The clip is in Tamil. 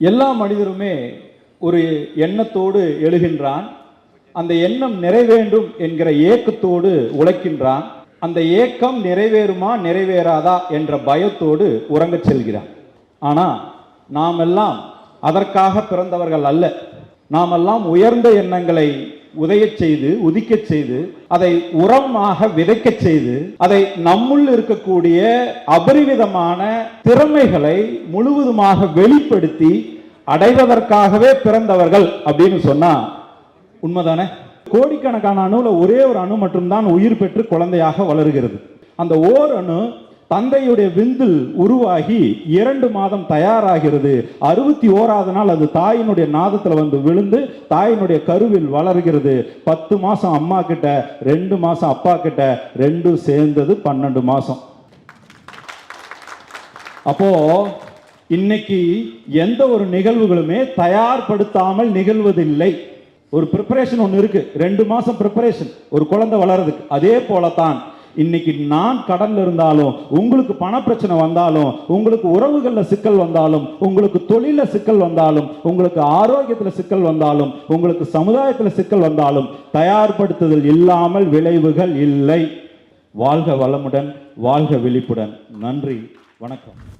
எல்லா மனிதருமே ஒரு எண்ணத்தோடு எழுகின்றான். அந்த எண்ணம் நிறைவேண்டும் என்கிற ஏக்கத்தோடு உழைக்கின்றான். அந்த ஏக்கம் நிறைவேறுமா நிறைவேறாதா என்ற பயத்தோடு உறங்கச் செல்கிறான். ஆனால் நாம் எல்லாம் அதற்காக பிறந்தவர்கள் அல்ல. நாமெல்லாம் உயர்ந்த எண்ணங்களை உதயச் செய்து உதிக்கச் செய்து அதை உரமாக விதைக்கச் செய்து அதை நம்முள் இருக்கக்கூடிய அபரிவிதமான திறமைகளை முழுவதுமாக வெளிப்படுத்தி அடைவதற்காகவே பிறந்தவர்கள் அப்படின்னு சொன்னா உண்மைதானே? கோடிக்கணக்கான அணுல ஒரே ஒரு அணு மட்டும்தான் உயிர் பெற்று குழந்தையாக வளர்கிறது. அந்த ஓர் அணு தந்தையுடைய விந்தில் உருவாகி 2 மாதம் தயாராகிறது. 61வது நாள் அது தாயினுடைய நாதத்தில் வந்து விழுந்து தாயினுடைய கருவில் வளர்கிறது. 10 மாசம் அம்மா கிட்ட, 2 மாசம் அப்பா கிட்ட, 2 சேர்ந்தது 12 மாசம். அப்போ இன்னைக்கு எந்த ஒரு நிகழ்வுகளுமே தயார்படுத்தாமல் நிகழ்வதில்லை. ஒரு ப்ரிப்பரேஷன் ஒன்று இருக்கு. 2 மாசம் ப்ரிப்பரேஷன் ஒரு குழந்தை வளர்றதுக்கு. அதே போலத்தான் இன்னைக்கு நான் கடல்ல இருந்தாலும், உங்களுக்கு பண பிரச்சனை வந்தாலும், உங்களுக்கு உறவுகள்ல சிக்கல் வந்தாலும், உங்களுக்கு தொழில சிக்கல் வந்தாலும், உங்களுக்கு ஆரோக்கியத்துல சிக்கல் வந்தாலும், உங்களுக்கு சமுதாயத்துல சிக்கல் வந்தாலும் தயார்படுத்துதல் இல்லாமல் விளைவுகள் இல்லை. வாழ்க வளமுடன், வாழ்க விழிப்புடன். நன்றி, வணக்கம்.